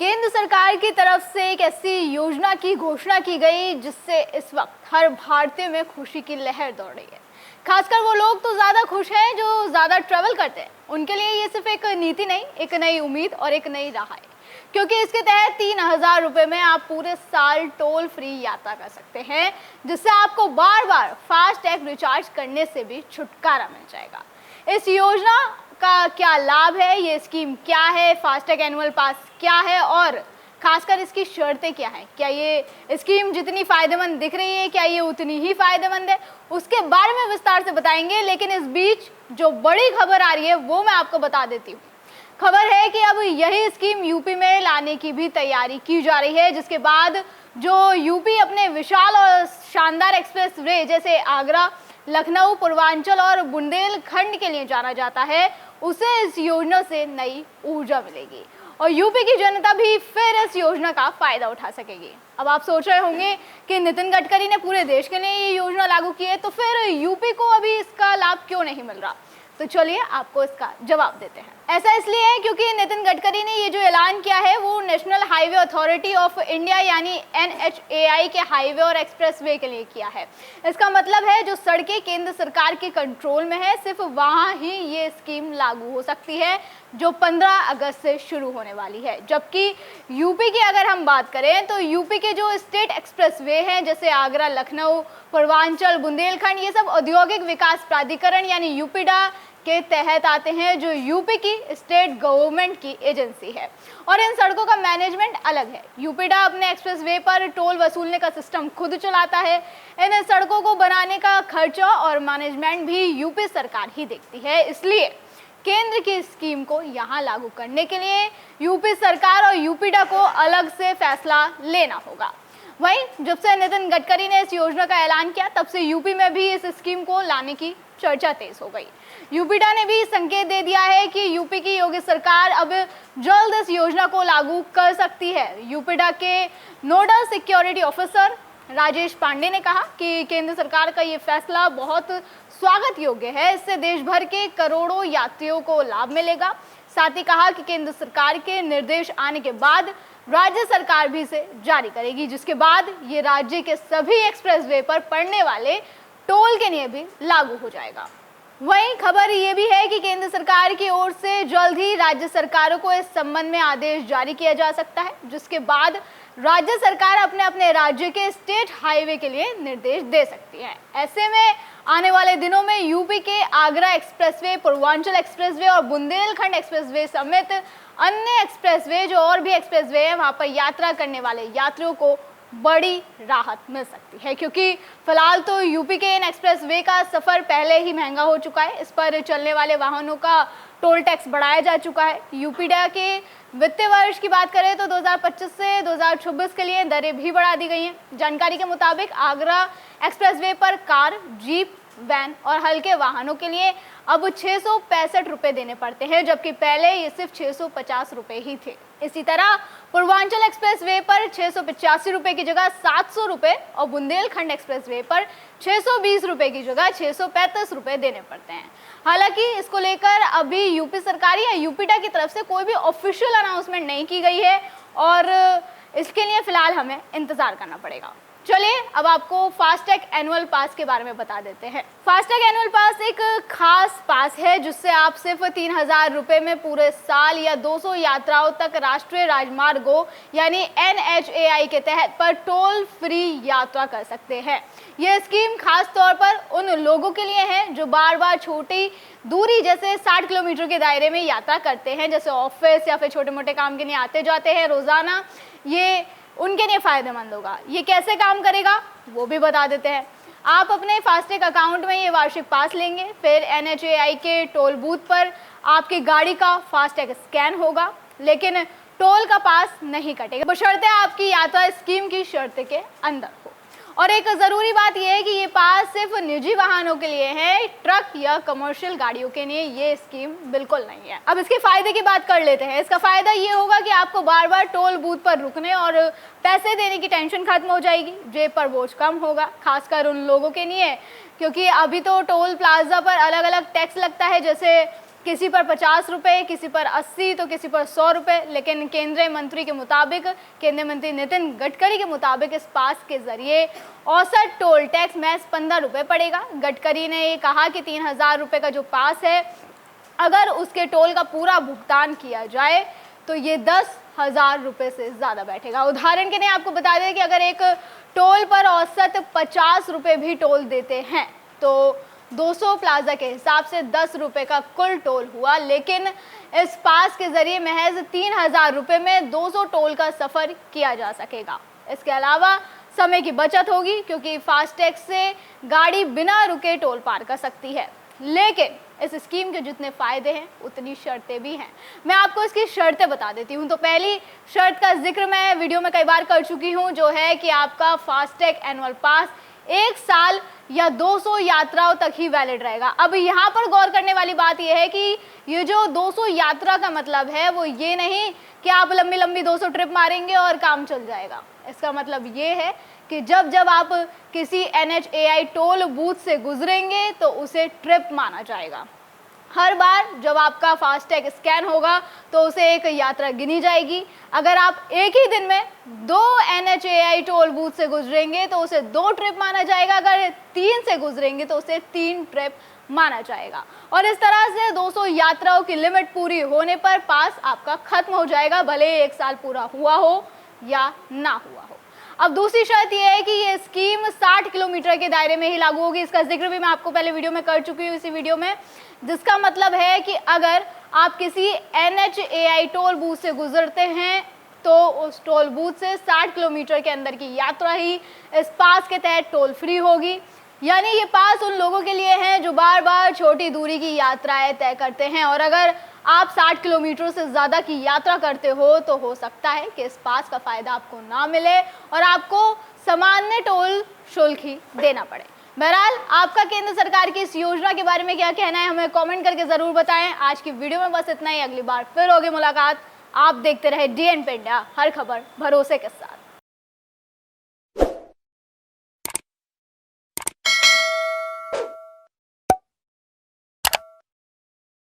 केंद्र सरकार की तरफ से एक ऐसी योजना की घोषणा की गई जिससे इस वक्त हर भारतीय में खुशी की लहर दौड़ रही है। खासकर वो लोग तो ज्यादा खुश हैं जो ज्यादा ट्रैवल करते हैं। उनके लिए ये सिर्फ एक नीति नहीं, एक नई उम्मीद और एक नई राह है, क्योंकि इसके तहत 3,000 रुपए में आप पूरे साल टोल फ्री यात्रा कर सकते हैं, जिससे आपको बार बार फास्ट टैग रिचार्ज करने से भी छुटकारा मिल जाएगा। इस योजना का क्या लाभ है, ये स्कीम क्या है, फास्टैग एनुअल पास क्या है और खासकर इसकी शर्तें क्या हैं, क्या ये स्कीम जितनी फायदेमंद दिख रही है क्या ये उतनी ही फायदेमंद है, उसके बारे में विस्तार से बताएंगे। लेकिन इस बीच जो बड़ी खबर आ रही है वो मैं आपको बता देती हूँ। खबर है कि अब यही स्कीम यूपी में लाने की भी तैयारी की जा रही है, जिसके बाद जो यूपी अपने विशाल और शानदार एक्सप्रेस वे जैसे आगरा, लखनऊ, पूर्वांचल और बुंदेलखंड के लिए जाना जाता है, उसे इस योजना से नई ऊर्जा मिलेगी और यूपी की जनता भी फिर इस योजना का फायदा उठा सकेगी। अब आप सोच रहे होंगे कि नितिन गडकरी ने पूरे देश के लिए ये योजना लागू की है, तो फिर यूपी को अभी इसका लाभ क्यों नहीं मिल रहा? तो चलिए आपको इसका जवाब देते हैं। ऐसा इसलिए है क्योंकि नितिन गडकरी ने ये जो ऐलान किया है वो national highway authority of India यानी NHAI के हाईवे और एक्सप्रेसवे के लिए किया है। इसका मतलब है जो सड़कें केंद्र सरकार के कंट्रोल में है, सिर्फ वहां ही ये स्कीम लागू हो सकती है, जो 15 अगस्त से शुरू होने वाली है। जबकि यूपी की अगर हम बात करें तो यूपी के जो स्टेट एक्सप्रेसवे हैं जैसे आगरा, लखनऊ, पूर्वांचल, बुंदेलखंड, ये सब औद्योगिक विकास प्राधिकरण यानी यूपीडा के तहत आते हैं, जो यूपी की स्टेट गवर्नमेंट की एजेंसी है और इन सड़कों का मैनेजमेंट अलग है। यूपीडा अपने एक्सप्रेसवे पर टोल वसूलने का सिस्टम खुद चलाता है। इन सड़कों को बनाने का खर्चा और मैनेजमेंट भी यूपी सरकार ही देखती है। इसलिए केंद्र की स्कीम को यहाँ लागू करने के लिए यूपी सरकार और यूपीडा को अलग से फैसला लेना होगा। वहीं जब से नितिन गडकरी ने इस योजना का ऐलान किया तब से यूपी में भी इस स्कीम को लाने की चर्चा तेज हो गई। यूपीडा ने भी संकेत दे दिया है कि यूपी की योगी सरकार अब जल्द इस योजना को लागू कर सकती है। यूपीडा के nodal security officer Rajesh Pande ने कहा कि केंद्र सरकार का ये फैसला बहुत स्वागत योग्य है, इससे देश भर के करोड़ों यात्रियों को लाभ मिलेगा। साथ ही कहा कि केंद्र सरकार के निर्देश आने के बाद राज्य सरकार भी इसे जारी करेगी, जिसके बाद ये राज्य के सभी एक्सप्रेसवे पर पड़ने वाले टोल के लिए भी लागू हो जाएगा। वहीं खबर ये भी है कि केंद्र सरकार की ओर से जल्द ही राज्य सरकारों को इस संबंध में आदेश जारी किया जा सकता है, जिसके बाद राज्य सरकार अपने अपने राज्य के स्टेट हाईवे के लिए निर्देश दे सकती है। ऐसे में आने वाले दिनों में यूपी के आगरा एक्सप्रेसवे, पूर्वांचल एक्सप्रेसवे और बुंदेलखंड एक्सप्रेसवे समेत अन्य एक्सप्रेसवे, जो और भी एक्सप्रेसवे हैं, वहां पर यात्रा करने वाले यात्रियों को बड़ी राहत मिल सकती है, क्योंकि फिलहाल तो यूपी के इन एक्सप्रेसवे का सफर पहले ही महंगा हो चुका है। इस पर चलने वाले वाहनों का टोल टैक्स बढ़ाया जा चुका है। यूपीडा के वित्तीय वर्ष की बात करें तो 2025 से 2026 के लिए दरें भी बढ़ा दी गई हैं। जानकारी के मुताबिक आगरा एक्सप्रेसवे पर कार, जीप, वैन और हल्के वाहनों के लिए अब 665 रुपए देने पड़ते हैं, जबकि पहले ये सिर्फ 650 रुपए ही थे। इसी तरह पूर्वांचल एक्सप्रेसवे पर 685 रुपए की जगह 700 रुपए और बुंदेलखंड एक्सप्रेसवे पर 620 रुपए की जगह 635 रुपए देने पड़ते हैं। हालांकि इसको लेकर अभी यूपी सरकार या यूपीडा की तरफ से कोई भी ऑफिशियल अनाउंसमेंट नहीं की गई है और इसके लिए फिलहाल हमें इंतजार करना पड़ेगा। चलिए अब आपको फास्टैग एनुअल पास के बारे में बता देते हैं। फास्टैग एनुअल पास एक खास पास है जिससे आप सिर्फ 3,000 रुपए में पूरे साल या 200 यात्राओं तक राष्ट्रीय राजमार्गों यानी NHAI के तहत पर टोल फ्री यात्रा कर सकते हैं। यह स्कीम खास तौर पर उन लोगों के लिए है जो बार बार छोटी दूरी जैसे 60 किलोमीटर के दायरे में यात्रा करते हैं, जैसे ऑफिस या फिर छोटे मोटे काम के लिए आते जाते हैं रोजाना। ये उनके लिए फायदेमंद होगा। ये कैसे काम करेगा वो भी बता देते हैं। आप अपने फास्टैग अकाउंट में ये वार्षिक पास लेंगे, फिर NHAI के टोल बूथ पर आपकी गाड़ी का फास्टैग स्कैन होगा, लेकिन टोल का पास नहीं कटेगा, बशर्ते आपकी यात्रा स्कीम की शर्त के अंदर हो। और एक जरूरी बात यह है कि ये पास सिर्फ निजी वाहनों के लिए है, ट्रक या कमर्शियल गाड़ियों के लिए ये स्कीम बिल्कुल नहीं है। अब इसके फायदे की बात कर लेते हैं। इसका फायदा ये होगा कि आपको बार बार टोल बूथ पर रुकने और पैसे देने की टेंशन खत्म हो जाएगी, जेब पर बोझ कम होगा, खासकर उन लोगों के लिए, क्योंकि अभी तो टोल प्लाजा पर अलग अलग टैक्स लगता है, जैसे किसी पर 50 रुपये, किसी पर 80 तो किसी पर 100 रुपये। लेकिन केंद्रीय मंत्री के मुताबिक, केंद्रीय मंत्री नितिन गडकरी के मुताबिक इस पास के जरिए औसत टोल टैक्स महज 15 रुपये पड़ेगा। गडकरी ने ये कहा कि 3000 रुपये का जो पास है, अगर उसके टोल का पूरा भुगतान किया जाए तो ये 10,000 रुपये से ज़्यादा बैठेगा। उदाहरण के लिए आपको बता दें कि अगर एक टोल पर औसत 50 रुपये भी टोल देते हैं तो 200 प्लाजा के हिसाब से 10 रुपये का कुल टोल हुआ। लेकिन इस पास के जरिए महज 3000 रुपये में 200 टोल का सफ़र किया जा सकेगा। इसके अलावा समय की बचत होगी, क्योंकि फास्टैग से गाड़ी बिना रुके टोल पार कर सकती है। लेकिन इस स्कीम के जितने फ़ायदे हैं उतनी शर्तें भी हैं। मैं आपको इसकी शर्तें बता देती हूँ। तो पहली शर्त का जिक्र मैं वीडियो में कई बार कर चुकी हूँ, जो है कि आपका फास्टैग एनुअल पास 1 साल या 200 यात्राओं तक ही वैलिड रहेगा। अब यहाँ पर गौर करने वाली बात यह है कि ये जो 200 यात्रा का मतलब है वो ये नहीं कि आप लंबी लंबी 200 ट्रिप मारेंगे और काम चल जाएगा। इसका मतलब ये है कि जब जब आप किसी NHAI टोल बूथ से गुजरेंगे तो उसे ट्रिप माना जाएगा। हर बार जब आपका फास्टैग स्कैन होगा तो उसे एक यात्रा गिनी जाएगी। अगर आप एक ही दिन में 2 NHAI टोल बूथ से गुजरेंगे तो उसे 2 ट्रिप माना जाएगा। अगर 3 से गुजरेंगे तो उसे 3 ट्रिप माना जाएगा। और इस तरह से 200 यात्राओं की लिमिट पूरी होने पर पास आपका खत्म हो जाएगा, भले 1 साल पूरा हुआ हो या ना हुआ हो। अब दूसरी शर्त यह है कि ये स्कीम 60 किलोमीटर के दायरे में ही लागू होगी। इसका जिक्र भी मैं आपको पहले वीडियो में कर चुकी हूँ, इसी वीडियो में, जिसका मतलब है कि अगर आप किसी NHAI टोल बूथ से गुजरते हैं तो उस टोल बूथ से 60 किलोमीटर के अंदर की यात्रा ही इस पास के तहत टोल फ्री होगी। यानी ये पास उन लोगों के लिए हैं जो बार बार छोटी दूरी की यात्राएं तय करते हैं। और अगर आप 60 किलोमीटर से ज़्यादा की यात्रा करते हो तो हो सकता है कि इस पास का फ़ायदा आपको ना मिले और आपको सामान्य टोल शुल्क ही देना पड़े। बहरहाल, आपका केंद्र सरकार की इस योजना के बारे में क्या कहना है हमें कमेंट करके ज़रूर बताएं। आज की वीडियो में बस इतना ही। अगली बार फिर होगी मुलाकात। आप देखते रहे DN पे इंडिया, हर खबर भरोसे के साथ।